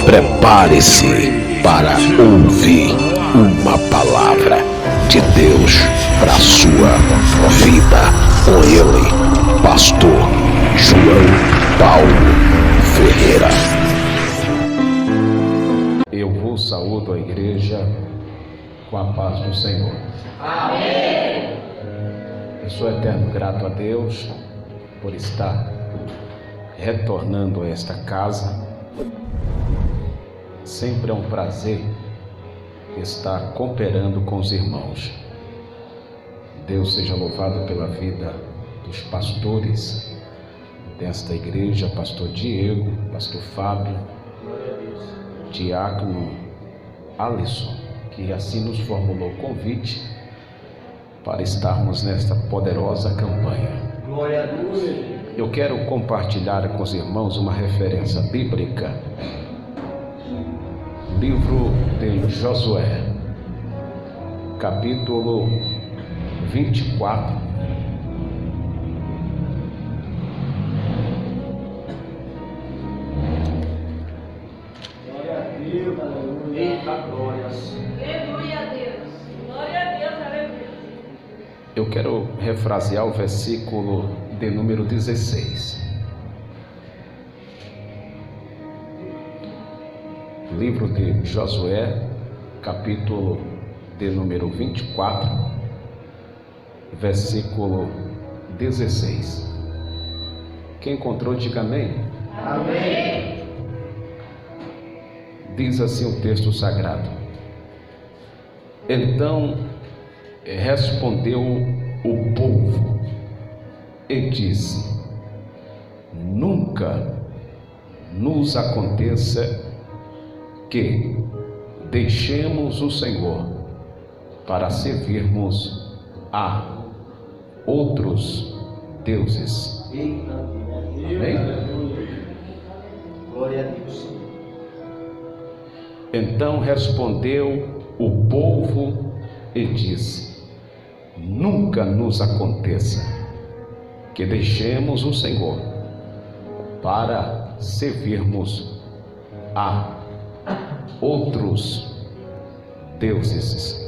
Prepare-se para ouvir uma palavra de Deus para a sua vida. Com ele, pastor João Paulo Ferreira. Eu vos saúdo a igreja com a paz do Senhor. Amém. Eu sou eterno grato a Deus por estar retornando a esta casa. Sempre é um prazer estar cooperando com os irmãos. Deus seja louvado pela vida dos pastores desta igreja, pastor Diego, pastor Fábio, diácono Alisson, que assim nos formulou o convite para estarmos nesta poderosa campanha. Glória a Deus. Eu quero compartilhar com os irmãos uma referência bíblica. Livro de Josué, capítulo 24. Glória a Deus, aleluia. Eita, glórias. Aleluia a Deus. Glória a Deus, aleluia. Eu quero refrasear o versículo de número 16. Livro de Josué, capítulo de número 24, versículo 16. Quem encontrou, diga amém. Amém. Diz assim o texto sagrado: Então respondeu o povo e disse: Nunca nos aconteça que deixemos o Senhor para servirmos a outros deuses. Eita, Amém? glória a Deus. Então respondeu o povo e disse: Nunca nos aconteça que deixemos o Senhor para servirmos a outros deuses.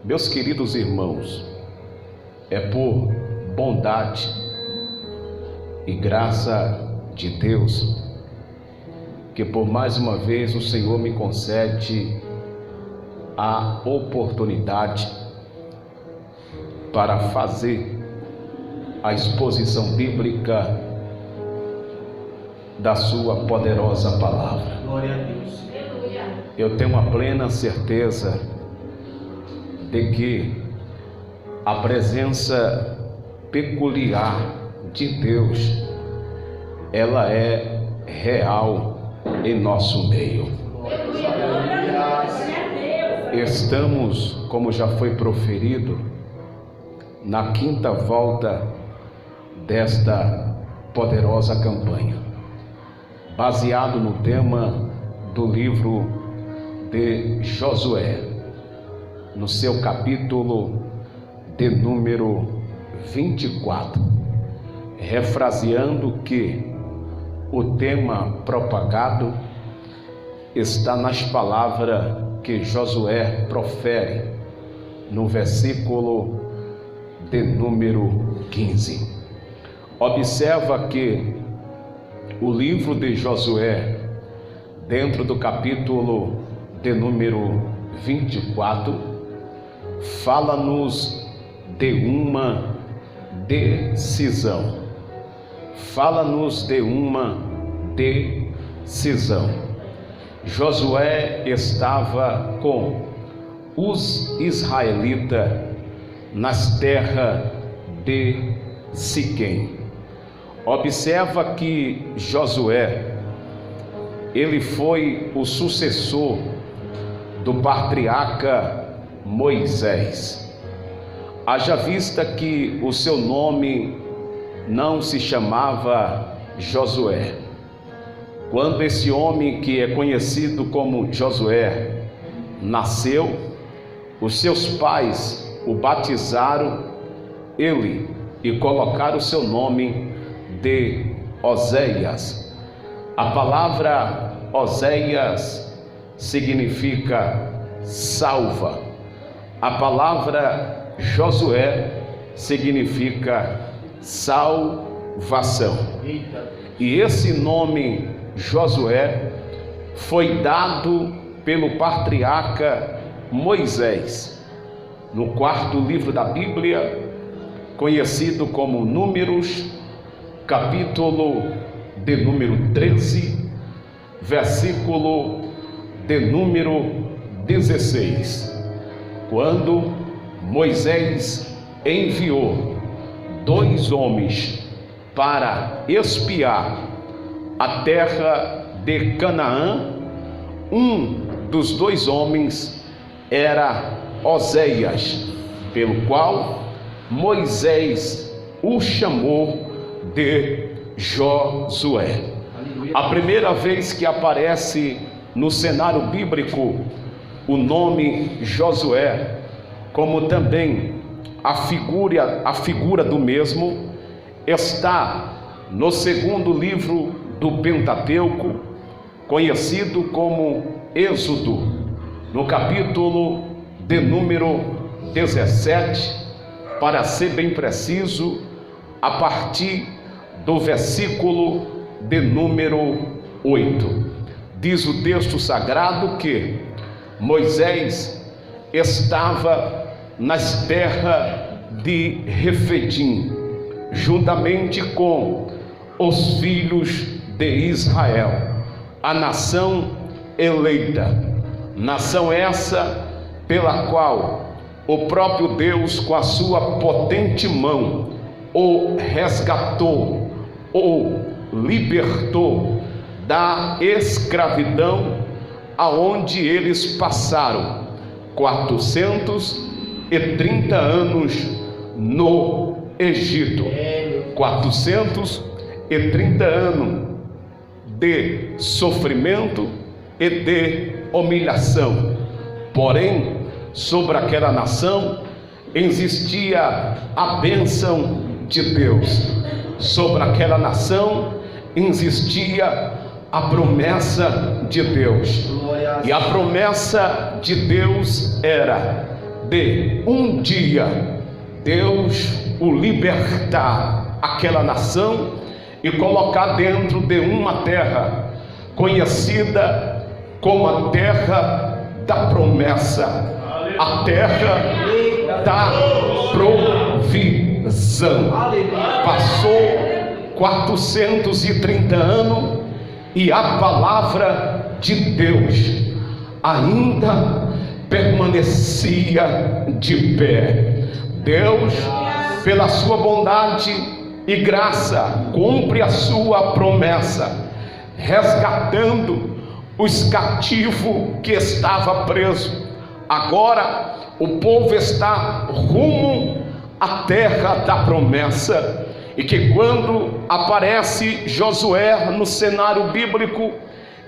Meus queridos irmãos, é por bondade e graça de Deus que por mais uma vez o Senhor me concede a oportunidade para fazer a exposição bíblica da sua poderosa palavra. Glória a Deus. Aleluia. Eu tenho uma plena certeza de que a presença peculiar de Deus, ela é real em nosso meio. Aleluia. Glória a Deus. Estamos, como já foi proferido, na quinta volta desta poderosa campanha, baseado no tema do livro de Josué, no seu capítulo de número 24, refraseando que o tema propagado está nas palavras que Josué profere no versículo de número 15. Observa que o livro de Josué, dentro do capítulo de número 24, fala-nos de uma decisão. Fala-nos de uma decisão. Josué estava com os israelitas nas terras de Siquém. Observa que Josué, ele foi o sucessor do patriarca Moisés. Haja vista que o seu nome não se chamava Josué. Quando esse homem que é conhecido como Josué nasceu, os seus pais o batizaram ele e colocaram o seu nome de Oséias. A palavra Oséias significa salva. A palavra Josué significa salvação. E esse nome Josué foi dado pelo patriarca Moisés no quarto livro da Bíblia, conhecido como Números, capítulo de número 13, versículo de número 16, quando Moisés enviou 2 homens para espiar a terra de Canaã. Um dos 2 homens era Oséias, pelo qual Moisés o chamou de Josué. A primeira vez que aparece no cenário bíblico o nome Josué, como também a figura do mesmo, está no segundo livro do Pentateuco, conhecido como Êxodo, no capítulo de número 17, para ser bem preciso, a partir do versículo de número 8. Diz o texto sagrado que Moisés estava nas terras de Refidim, juntamente com os filhos de Israel, a nação eleita, nação essa pela qual o próprio Deus, com a sua potente mão, o resgatou, o libertou da escravidão aonde eles passaram 430 anos no Egito. 430 anos de sofrimento e de humilhação. Porém, sobre aquela nação existia a bênção de Deus. Sobre aquela nação existia a promessa de Deus. E a promessa de Deus era de um dia Deus o libertar aquela nação e colocar dentro de uma terra conhecida como a terra da promessa, a terra da provisão. Passou 430 anos e a palavra de Deus ainda permanecia de pé. Deus, pela sua bondade e graça, cumpre a sua promessa, resgatando os cativos que estavam presos. Agora o povo está rumo à terra da promessa, e que quando aparece Josué no cenário bíblico,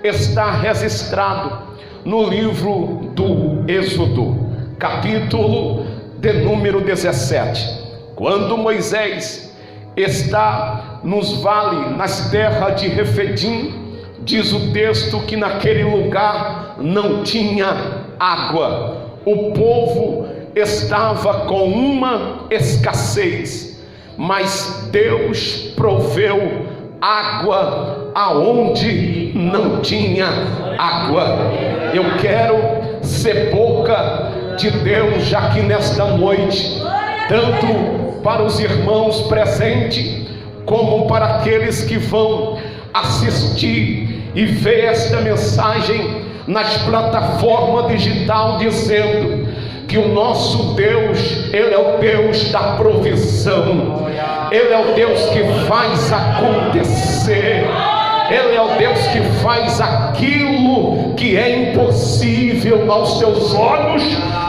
está registrado no livro do Êxodo, capítulo de número 17, quando Moisés está nos vales, nas terras de Refidim. Diz o texto que naquele lugar não tinha água, o povo estava com uma escassez, mas Deus proveu água aonde não tinha água. Eu quero ser boca de Deus já que nesta noite, tanto para os irmãos presentes como para aqueles que vão assistir e ver esta mensagem nas plataformas digitais, dizendo que o nosso Deus, Ele é o Deus da provisão, Ele é o Deus que faz acontecer, Ele é o Deus que faz aquilo que é impossível aos seus olhos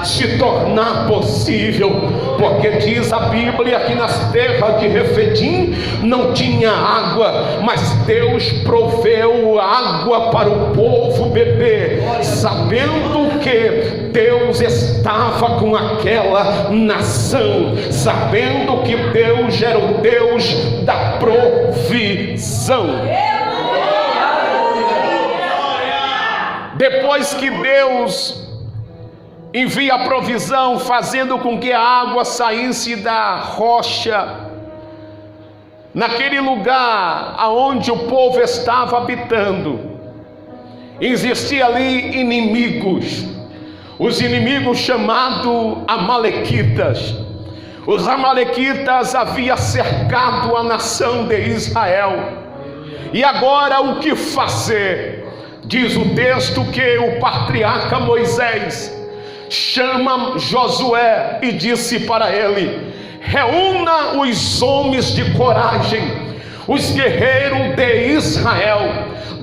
se tornar possível, porque diz a Bíblia que nas terras de Refidim não tinha água, mas Deus proveu água para o povo beber, sabendo que Deus estava com aquela nação, sabendo que Deus era o Deus da provisão. Depois que Deus envia a provisão, fazendo com que a água saísse da rocha, naquele lugar aonde o povo estava habitando, existia ali inimigos, os inimigos chamados Amalequitas. Os Amalequitas haviam cercado a nação de Israel, e agora o que fazer? Diz o texto que o patriarca Moisés chama Josué e disse para ele: reúna os homens de coragem, os guerreiros de Israel,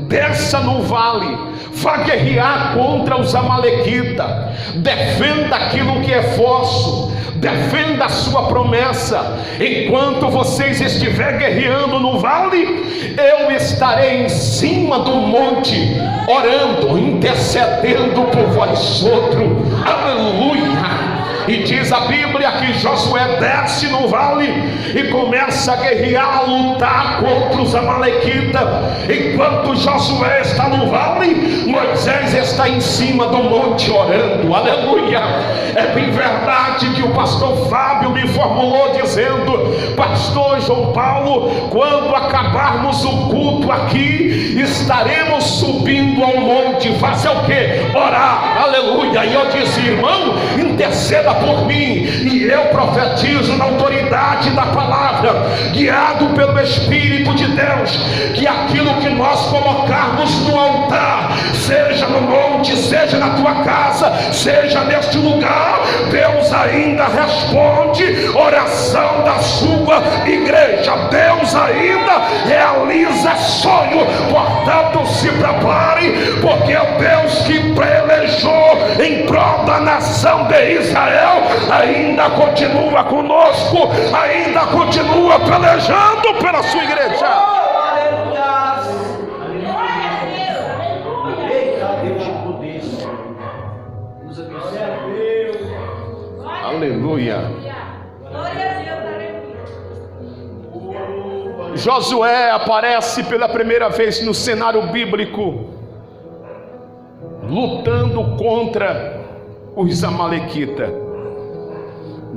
desça no vale, vá guerrear contra os Amalequitas, defenda aquilo que é vosso, defenda a sua promessa. Enquanto vocês estiverem guerreando no vale, eu estarei em cima do monte, orando, intercedendo por vós outros. Aleluia! E diz a Bíblia que Josué desce no vale e começa a guerrear, a lutar contra os Amalequitas. Enquanto Josué está no vale, Moisés está em cima do monte orando. Aleluia! É bem verdade que o pastor Fábio me formulou dizendo: pastor João Paulo, quando acabarmos o culto aqui, estaremos subindo ao monte, fazer o que? Orar. Aleluia! E eu disse: irmão, interceda por mim, e eu profetizo na autoridade da palavra, guiado pelo Espírito de Deus, que aquilo que nós colocarmos no altar, seja no monte, seja na tua casa, seja neste lugar, Deus ainda responde oração da sua igreja. Deus ainda realiza sonho. Portanto, se prepare, porque é o Deus que pelejou em prol da nação de Israel ainda continua conosco, ainda continua pelejando pela sua igreja. Aleluia. Josué aparece pela primeira vez no cenário bíblico, lutando contra os Amalequitas,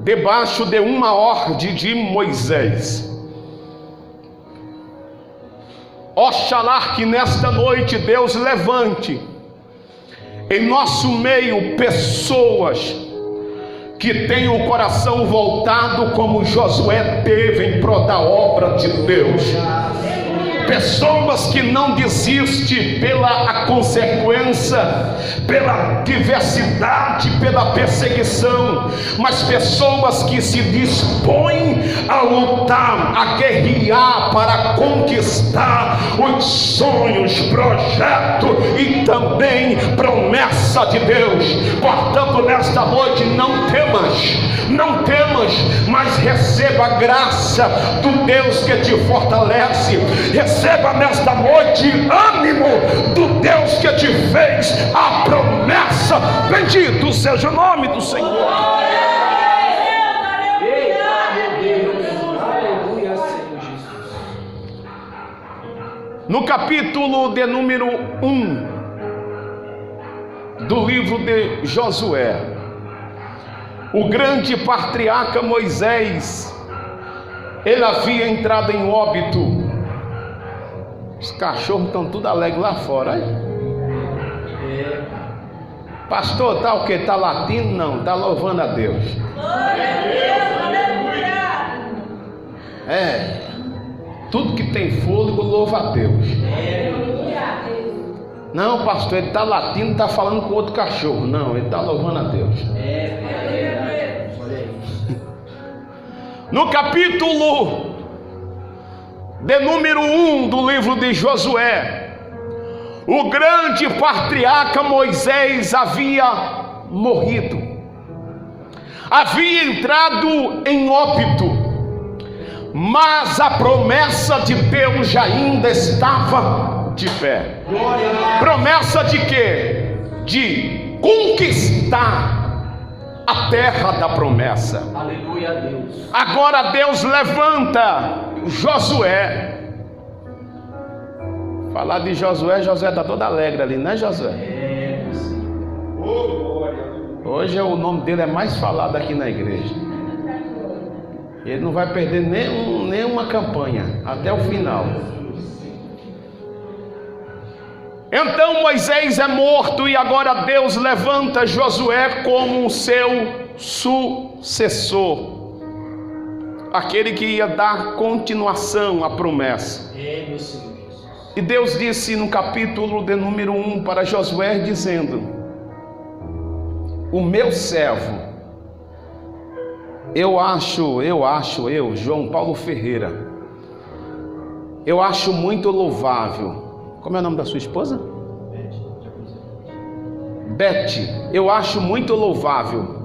debaixo de uma ordem de Moisés. Oxalá que nesta noite Deus levante em nosso meio pessoas que tenham o coração voltado como Josué teve em prol da obra de Deus. Pessoas que não desistem pela consequência, pela diversidade, pela perseguição, mas pessoas que se dispõem a lutar, a guerrear para conquistar os sonhos, projetos e também promessa de Deus. Portanto, nesta noite não temas, mas receba a graça do Deus que te fortalece. Receba nesta noite ânimo do Deus que te fez a promessa. Bendito seja o nome do Senhor. No capítulo de número 1 do livro de Josué, o grande patriarca Moisés, ele havia entrado em óbito. Os cachorros estão tudo alegres lá fora, hein? Pastor, tá o que? Tá latindo? Não, tá louvando a Deus. Tudo que tem fôlego louva a Deus. Não, pastor, ele tá latindo, tá falando com outro cachorro. Não, ele tá louvando a Deus. No capítulo de número 1 do livro de Josué, o grande patriarca Moisés havia morrido, havia entrado em óbito, mas a promessa de Deus ainda estava de pé. Promessa de quê? De conquistar a terra da promessa. Aleluia a Deus. Agora Deus levanta Josué. Falar de Josué, Josué está todo alegre ali, né, Josué? Hoje o nome dele é mais falado aqui na igreja. Ele não vai perder nenhuma campanha até o final. Então Moisés é morto e agora Deus levanta Josué como seu sucessor, aquele que ia dar continuação à promessa. E Deus disse no capítulo de número 1 para Josué, dizendo: o meu servo, João Paulo Ferreira, eu acho muito louvável. Como é o nome da sua esposa? Bete. Eu acho muito louvável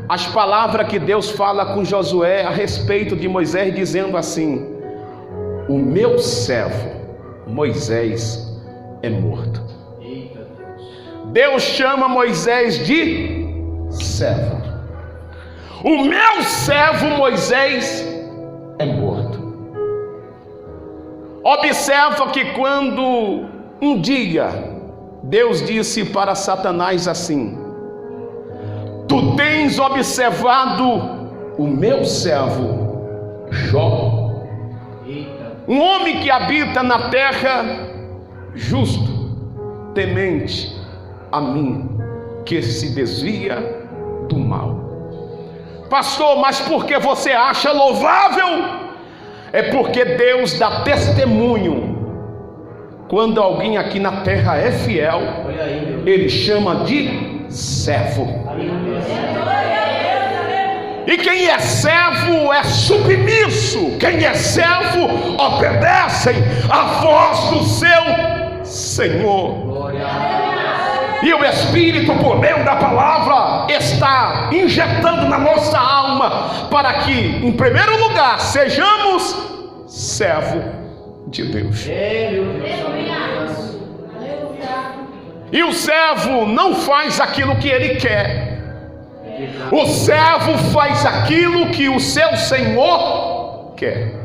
as palavras que Deus fala com Josué a respeito de Moisés, dizendo assim: o meu servo Moisés é morto. Deus chama Moisés de servo. O meu servo Moisés é morto. Observa que quando um dia Deus disse para Satanás assim: tu tens observado o meu servo Jó, um homem que habita na terra, justo, temente a mim, que se desvia do mal. Pastor, mas por que você acha louvável? É porque Deus dá testemunho. Quando alguém aqui na terra é fiel, Ele chama de servo. E quem é servo é submisso. Quem é servo obedece à voz do seu Senhor. E o Espírito, por meio da palavra, está injetando na nossa alma para que, em primeiro lugar, sejamos servo de Deus. E o servo não faz aquilo que ele quer. O servo faz aquilo que o seu Senhor quer.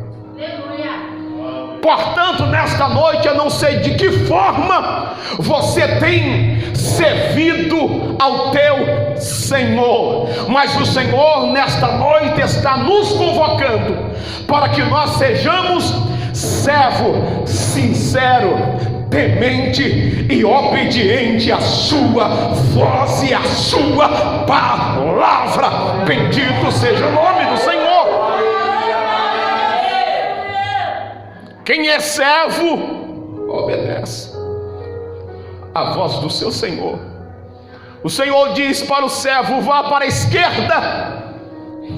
Portanto, nesta noite, eu não sei de que forma você tem servido ao teu Senhor, mas o Senhor nesta noite está nos convocando para que nós sejamos servo sincero, temente e obediente à sua voz e à sua palavra. Bendito seja o nome do Senhor. Quem é servo, obedece à voz do seu Senhor. O Senhor diz para o servo: vá para a esquerda,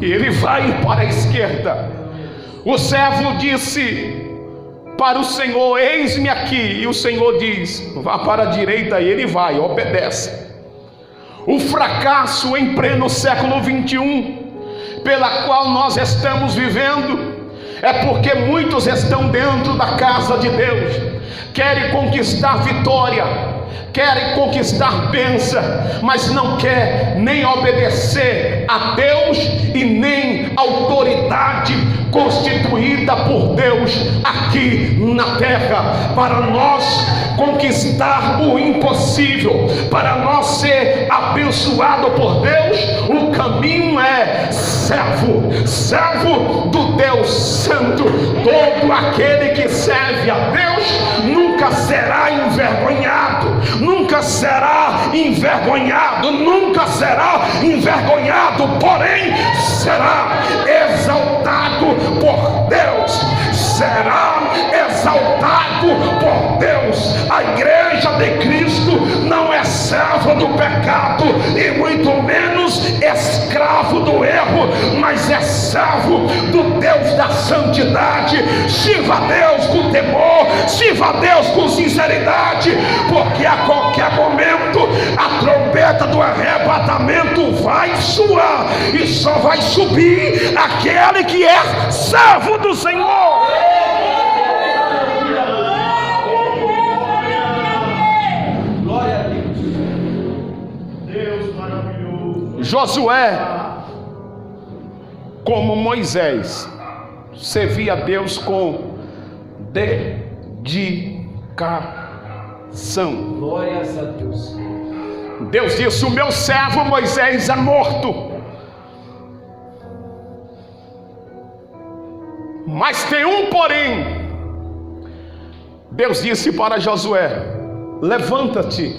e ele vai para a esquerda. O servo disse para o Senhor: eis-me aqui. E o Senhor diz: vá para a direita, e ele vai, obedece. O fracasso em pleno século 21, pela qual nós estamos vivendo, é porque muitos estão dentro da casa de Deus, querem conquistar vitória, querem conquistar bênção, mas não quer nem obedecer a Deus e nem autoridade constituída por Deus aqui na terra. Para nós conquistar o impossível, para nós ser abençoado por Deus, o caminho é servo do Deus Santo. Todo aquele que serve a Deus nunca será envergonhado, nunca será envergonhado, porém será exaltado por Deus, será exaltado por Deus. A igreja de Cristo não é serva do pecado e muito menos escravo do erro, mas é servo do Deus da santidade. Sirva a Deus com temor, sirva a Deus com sinceridade, porque a qualquer momento a trombeta do arrebatamento vai soar e só vai subir aquele que é servo do Senhor. Josué, como Moisés, servia a Deus com dedicação. Glórias a Deus. Deus disse: o meu servo Moisés é morto, mas tem um porém. Deus disse para Josué: levanta-te,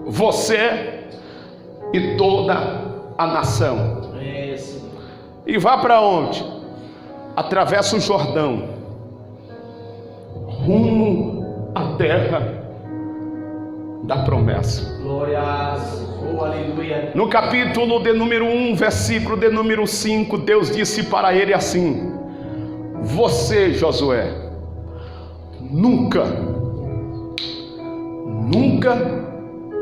você e toda a nação, e vá para onde? Atravessa o Jordão, rumo à terra da promessa. Glórias, oh aleluia. No capítulo de número 1, versículo de número 5, Deus disse para ele assim: você, Josué, nunca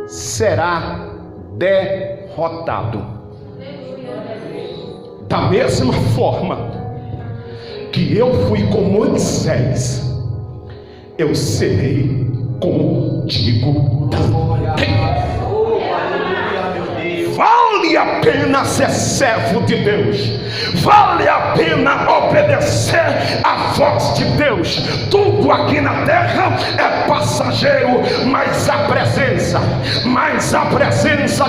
será derrotado. Da mesma forma que eu fui com Moisés, eu serei contigo também. Vale a pena ser servo de Deus, vale a pena obedecer à voz de Deus. Tudo aqui na terra é passageiro, mas a presença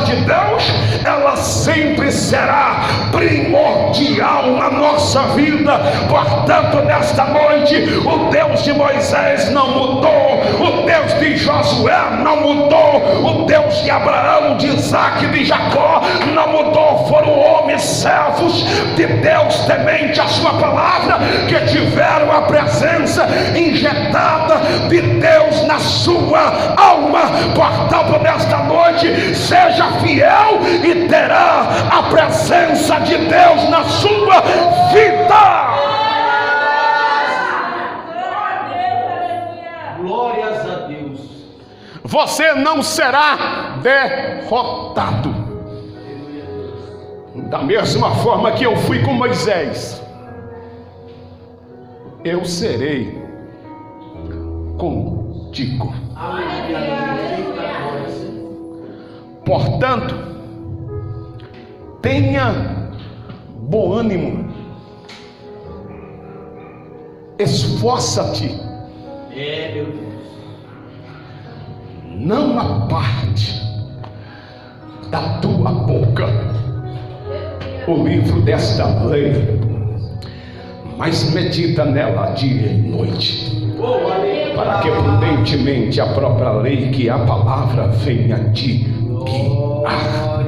de Deus, ela sempre será primordial na nossa vida. Portanto, nesta noite, o Deus de Moisés não mudou, o Deus de Josué não mudou, o Deus de Abraão, de Isaac, de Jacó não mudou. Foram homens servos de Deus, temente a sua palavra, que tiveram a presença injetada de Deus na sua alma. Portanto, nesta noite, seja fiel e terá a presença de Deus na sua vida. Glórias a Deus. Você não será derrotado. Da mesma forma que eu fui com Moisés, eu serei contigo. Portanto, tenha bom ânimo, esforça-te, Meu Deus. não aparte da tua boca o livro desta lei, mas medita nela dia e noite, para que prudentemente a própria lei, que é a palavra, venha te guiar.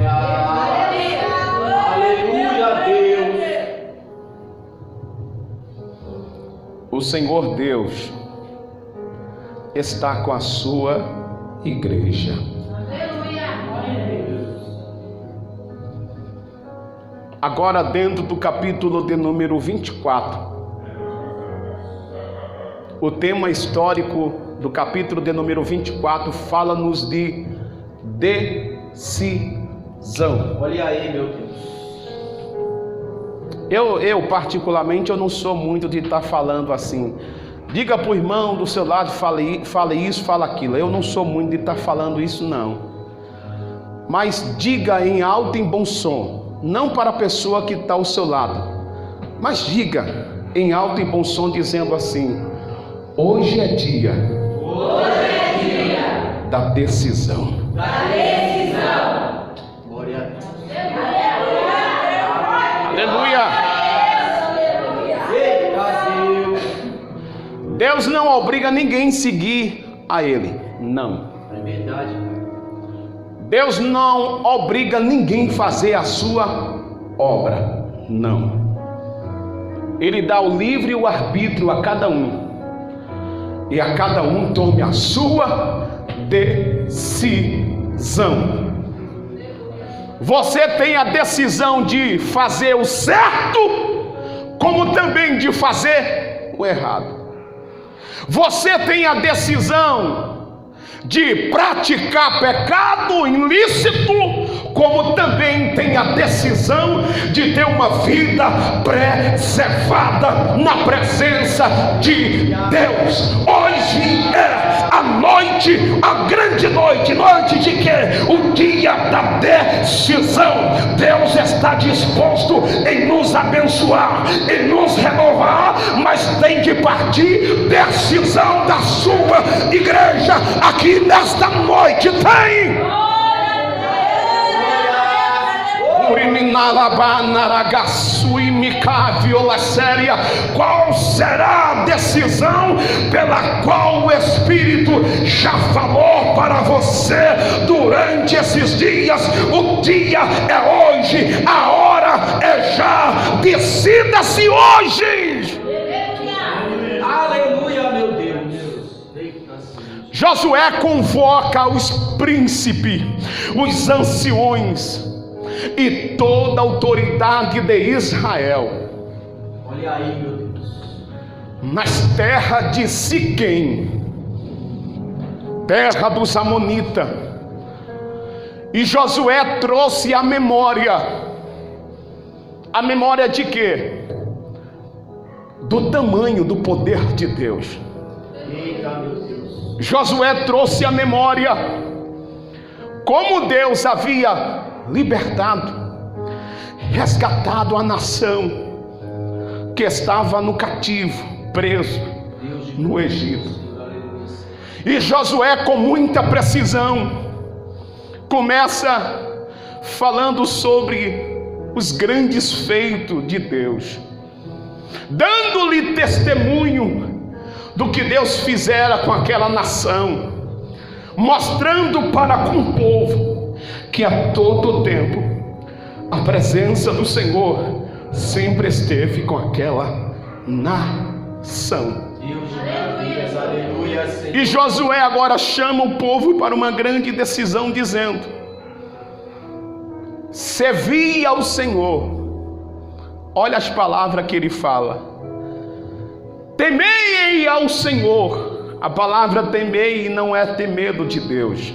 Aleluia, Deus. O Senhor Deus está com a sua igreja. Agora, dentro do capítulo de número 24, o tema histórico do capítulo de número 24 fala-nos de decisão. Olha aí, meu Deus. Eu particularmente, eu não sou muito de estar falando assim. Diga para o irmão do seu lado, fale isso, fala aquilo. Eu não sou muito de estar falando isso, não. Mas diga em alto e em bom som. Não para a pessoa que está ao seu lado, mas diga em alto e bom som, dizendo assim: hoje é dia da decisão. Glória a Deus. Aleluia. Deus não obriga ninguém a seguir a Ele, não. É verdade. Deus não obriga ninguém a fazer a sua obra, não. Ele dá o livre o arbítrio a cada um, e a cada um tome a sua decisão. Você tem a decisão de fazer o certo, como também de fazer o errado. Você tem a decisão de praticar pecado ilícito, como também tem a decisão de ter uma vida preservada na presença de Deus. Hoje é a noite noite, a grande noite, noite de quê? O dia da decisão. Deus está disposto em nos abençoar, em nos renovar, mas tem que partir decisão da sua igreja aqui nesta noite. Tem! Qual será a decisão pela qual o Espírito já falou para você durante esses dias? O dia é hoje, a hora é já. Decida-se hoje. Aleluia, meu Deus. Josué convoca os príncipes, os anciões e toda a autoridade de Israel. Olha aí, meu Deus. Nas terras de Siquém, terra dos Amonitas. E Josué trouxe a memória de quê? Do tamanho do poder de Deus. Eita, meu Deus. Josué trouxe a memória como Deus havia libertado, resgatado a nação que estava no cativo, preso no Egito. E Josué, com muita precisão, começa falando sobre os grandes feitos de Deus, dando-lhe testemunho do que Deus fizera com aquela nação, mostrando para com o povo que a todo tempo a presença do Senhor sempre esteve com aquela nação. Aleluia, Senhor. E Josué agora chama o povo para uma grande decisão, dizendo: servi ao Senhor. Olha as palavras que ele fala: temei ao Senhor. A palavra temei não é ter medo de Deus.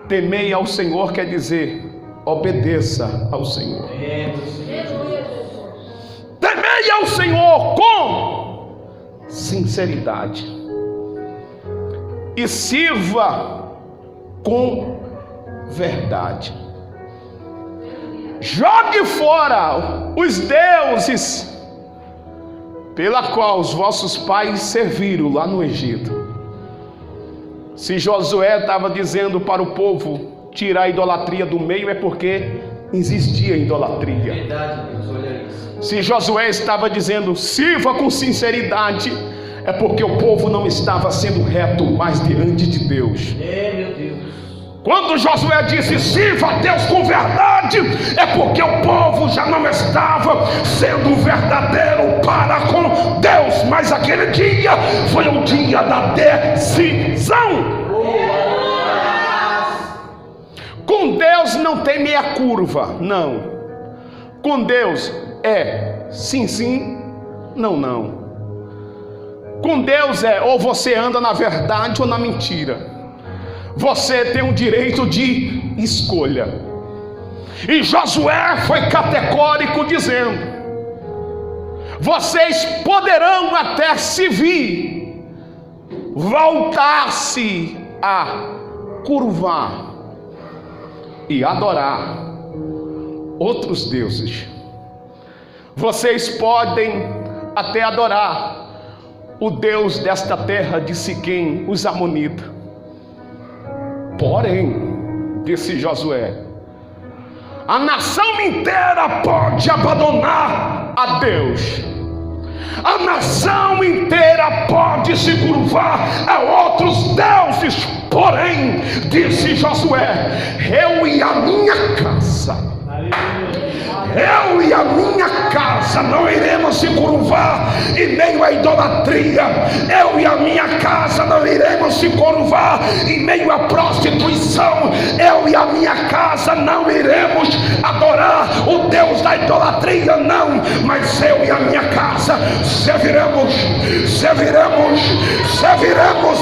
Temei ao Senhor quer dizer obedeça ao Senhor. Temei ao Senhor com sinceridade e sirva com verdade. Jogue fora os deuses pela qual os vossos pais serviram lá no Egito. Se Josué estava dizendo para o povo tirar a idolatria do meio, é porque existia idolatria. Verdade, Deus, olha isso. Se Josué estava dizendo sirva com sinceridade, é porque o povo não estava sendo reto mais diante de Deus. Meu Deus. Quando Josué disse sirva a Deus com verdade, é porque o povo já não estava sendo verdadeiro para com Deus. Mas aquele dia foi o dia da decisão. Com Deus não tem meia curva, não. Com Deus é sim, sim, não, não. Com Deus é ou você anda na verdade ou na mentira. Você tem o direito de escolha. E Josué foi categórico dizendo: vocês poderão até se vir voltar-se a curvar e adorar outros deuses. Vocês podem até adorar o Deus desta terra de Siquém, os Amonitas. Porém, disse Josué, a nação inteira pode abandonar a Deus. A nação inteira pode se curvar a outros deuses. Porém, disse Josué, eu e a minha casa, eu e a minha casa não iremos se curvar em meio à idolatria. Eu e a minha casa não iremos se curvar em meio à prostituição. Eu e a minha casa não iremos adorar o Deus da idolatria, não. Mas eu e a minha casa serviremos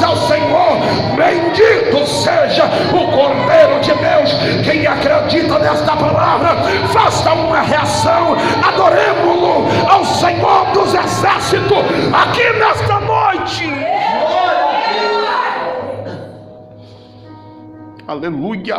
ao Senhor. Bendito seja o Cordeiro de Deus. Quem acredita nesta palavra, faça uma reação. Adoremos-lo ao Senhor dos Exércitos aqui nesta noite. Aleluia.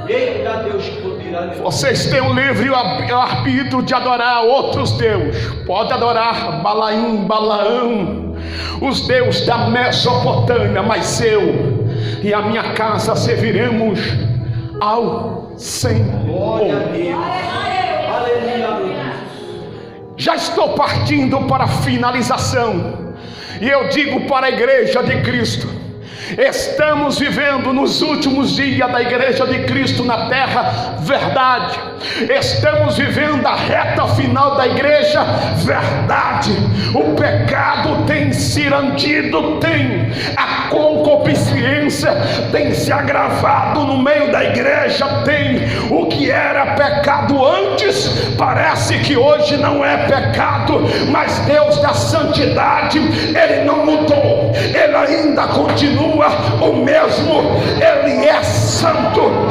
Eita Deus, que poder, aleluia. Vocês têm o livre arbítrio de adorar outros deuses. Pode adorar Balaim, Balaão, os deuses da Mesopotâmia, mas eu e a minha casa serviremos ao Senhor. Glória a Deus. Aleluia, meu Deus. Já estou partindo para a finalização, e eu digo para a igreja de Cristo: estamos vivendo nos últimos dias da igreja de Cristo na terra, verdade. Estamos vivendo a reta final da igreja, verdade. O pecado tem cirandido, a concupiscência tem se agravado no meio da igreja, o que era pecado antes, parece que hoje não é pecado, mas Deus da santidade, Ele não mudou, Ele ainda continua o mesmo. Ele é santo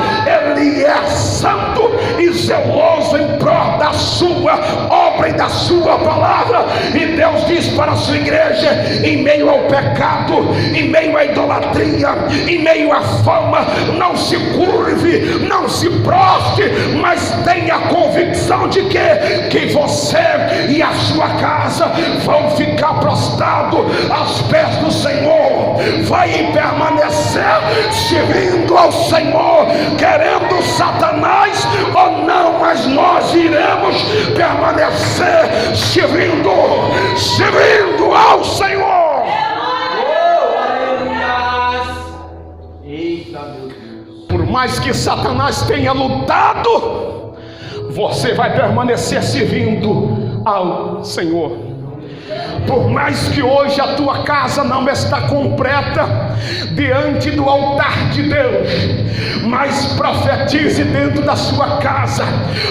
e zeloso em prol da sua obra e da sua palavra. E Deus diz para a sua igreja: em meio ao pecado, em meio à idolatria, em meio à fama, não se curve, não se proste, mas tenha a convicção de que você e a sua casa vão ficar prostrados aos pés do Senhor, vai permanecer servindo ao Senhor, querendo Satanás ou não, mas nós iremos permanecer servindo ao Senhor. Oh, aleluia. Eita, meu Deus. Por mais que Satanás tenha lutado, você vai permanecer servindo ao Senhor. Por mais que hoje a tua casa não está completa diante do altar de Deus, mas profetize dentro da sua casa.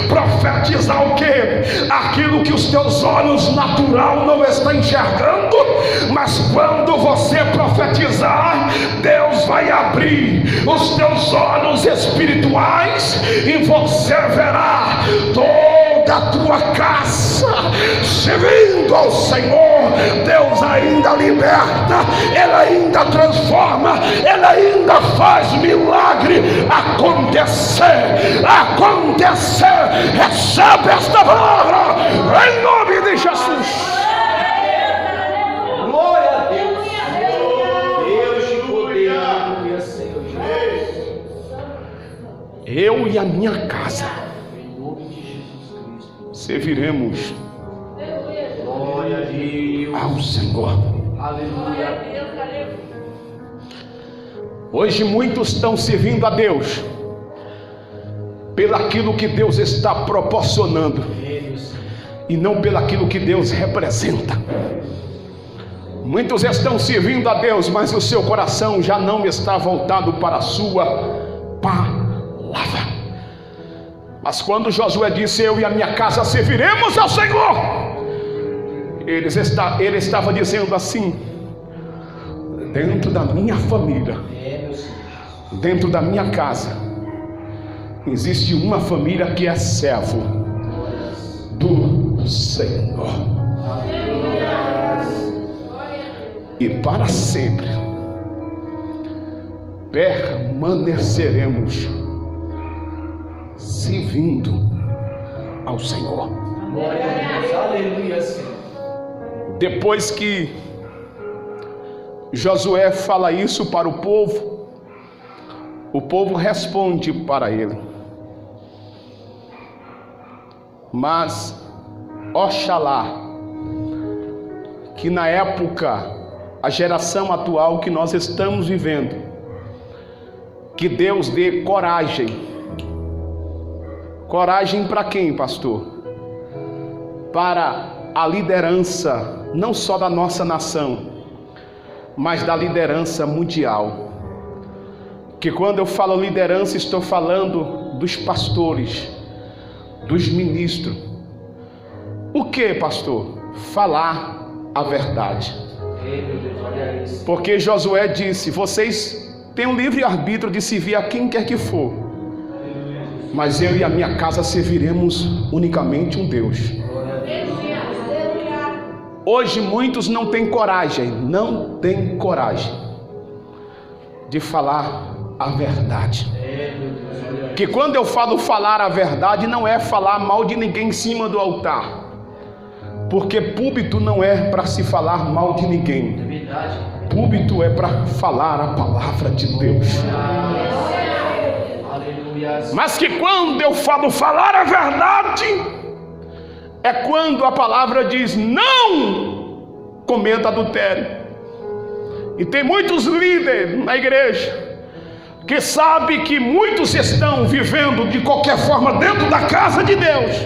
Profetizar o quê? Aquilo que os teus olhos natural não estão enxergando, mas quando você profetizar, Deus vai abrir os teus olhos espirituais e você verá toda a tua casa servindo ao Senhor. Deus ainda liberta, Ele ainda transforma, Ele ainda faz milagre acontecer. Recebe esta palavra em nome de Jesus. Glória a Deus. Deus de poder, aleluia, Senhor Jesus. Eu e a minha casa Em nome de Jesus Cristo. serviremos Glória a Deus. ao Senhor. Aleluia. Hoje muitos estão servindo a Deus pelaquilo que Deus está proporcionando e não pelaquilo que Deus representa. Muitos estão servindo a Deus, mas o seu coração já não está voltado para a sua palavra. Mas quando Josué disse: eu e a minha casa serviremos ao Senhor, ele estava dizendo assim: dentro da minha família, dentro da minha casa, existe uma família que é servo do Senhor, e para sempre permaneceremos servindo ao Senhor. Glória a Deus. Aleluia, Senhor. Depois que Josué fala isso para o povo responde para ele: mas oxalá que na época, a geração atual que nós estamos vivendo, que Deus dê coragem. Coragem para quem, pastor? Para a liderança, não só da nossa nação, mas da liderança mundial. Que quando eu falo liderança, estou falando dos pastores, dos ministros. O que, pastor? Falar a verdade. Porque Josué disse: vocês têm um livre arbítrio de servir a quem quer que for, mas eu e a minha casa serviremos unicamente um Deus. Hoje muitos não têm coragem de falar a verdade. Que quando eu falo falar a verdade, não é falar mal de ninguém em cima do altar. Porque púlpito não é para se falar mal de ninguém. Púlpito é para falar a palavra de Deus. Mas que quando eu falo falar a verdade, é quando a palavra diz: não cometa adultério. E tem muitos líderes na igreja que sabem que muitos estão vivendo de qualquer forma dentro da casa de Deus,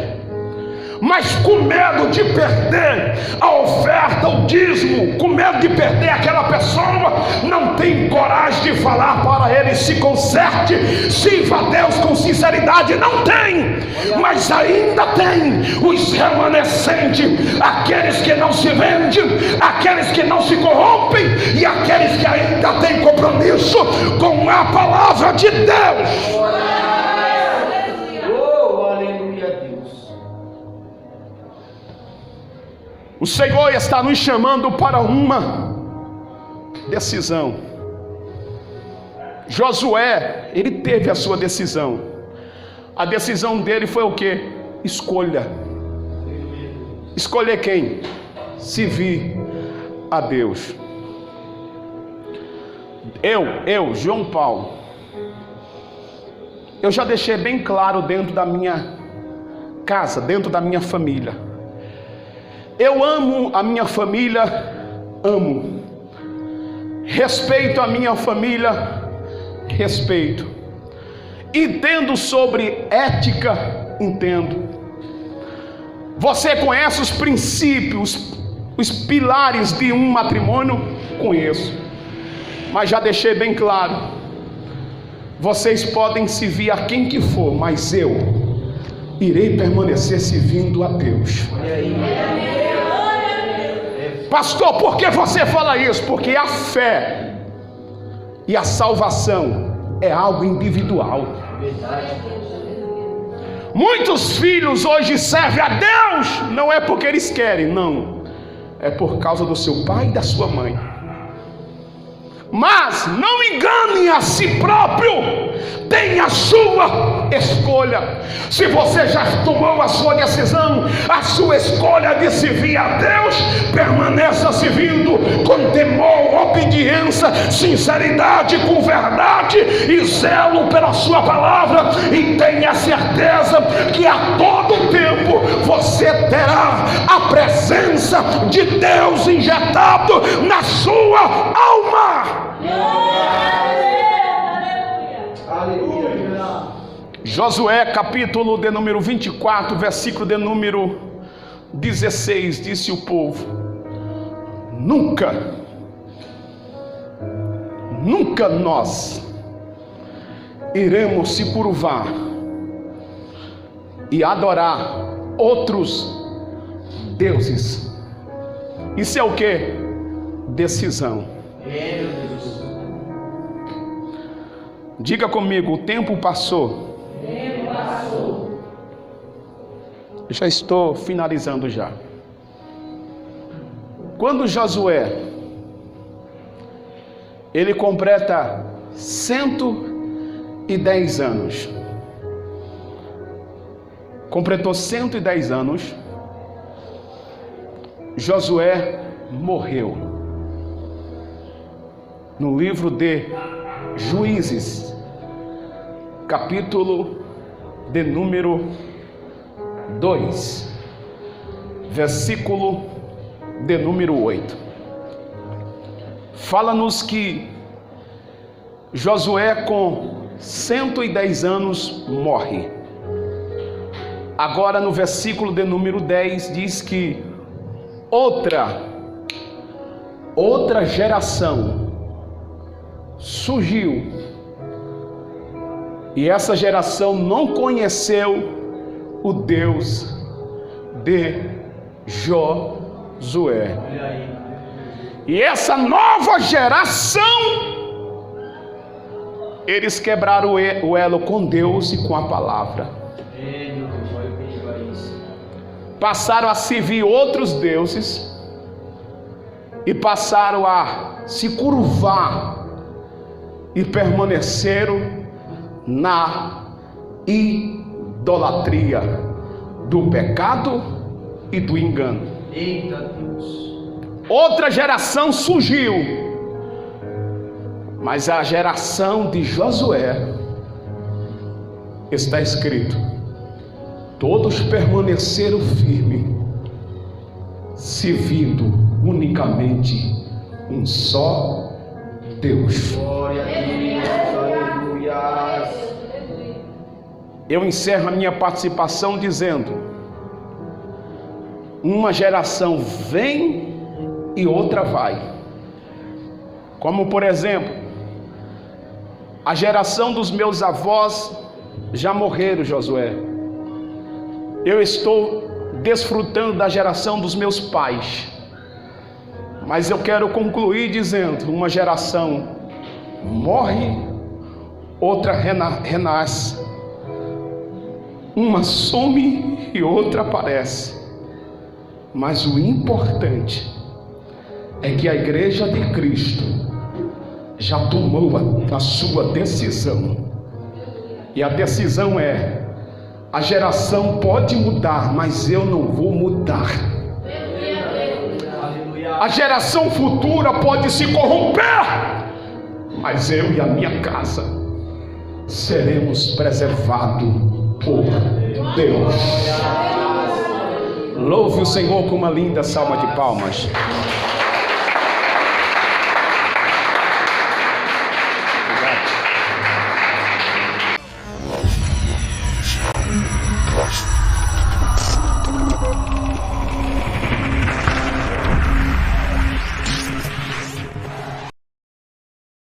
mas com medo de perder a oferta, o dízimo, com medo de perder aquela pessoa, não tem coragem de falar para ele: se conserte, sirva a Deus com sinceridade. Não tem, mas ainda tem os remanescentes, aqueles que não se vendem, aqueles que não se corrompem e aqueles que ainda têm compromisso com a palavra de Deus. O Senhor está nos chamando para uma decisão. Josué, ele teve a sua decisão. A decisão dele foi o quê? Escolha. Escolher quem? Servir a Deus. Eu, João Paulo, eu já deixei bem claro dentro da minha casa, dentro da minha família. Eu amo a minha família, amo. Respeito a minha família, respeito. Entendo sobre ética, entendo. Você conhece os princípios, os pilares de um matrimônio? Conheço. Mas já deixei bem claro: vocês podem servir a quem que for, mas eu irei permanecer servindo a Deus. Pastor, por que você fala isso? Porque a fé e a salvação é algo individual. Muitos filhos hoje servem a Deus, não é porque eles querem, não, é por causa do seu pai e da sua mãe. Mas não engane a si próprio, tenha a sua escolha. Se você já tomou a sua decisão, a sua escolha de servir a Deus, permaneça servindo com temor, obediência, sinceridade, com verdade e zelo pela sua palavra, e tenha certeza que a todo tempo você terá a presença de Deus injetado na sua alma. Josué capítulo de número 24, versículo de número 16, disse o povo: nunca nós iremos se curvar e adorar outros deuses. Isso é o que? Decisão. Diga comigo: o tempo passou. Já estou finalizando já. Quando Josué ele completa 110 anos, completou 110 anos, Josué morreu. No livro de Juízes, capítulo de número 2, versículo de número 8, fala-nos que Josué com 110 anos morre. Agora no versículo de número 10 diz que outra geração surgiu, e essa geração não conheceu o Deus de Josué. E essa nova geração, eles quebraram o elo com Deus e com a palavra. Passaram a servir outros deuses e passaram a se curvar e permaneceram na idolatria do pecado e do engano. Eita Deus. Outra geração surgiu, mas a geração de Josué, está escrito, todos permaneceram firmes, servindo unicamente um só Deus. Glória a Deus. Aleluia. Eu encerro a minha participação dizendo: uma geração vem e outra vai. Como por exemplo, a geração dos meus avós já morreram, Josué. Eu estou desfrutando da geração dos meus pais. Mas eu quero concluir dizendo: uma geração morre, outra renasce. Uma some e outra aparece. Mas o importante é que a igreja de Cristo já tomou a sua decisão. E a decisão é: a geração pode mudar, mas eu não vou mudar. A geração futura pode se corromper, mas eu e a minha casa seremos preservados por Deus. Louve o Senhor com uma linda salva de palmas.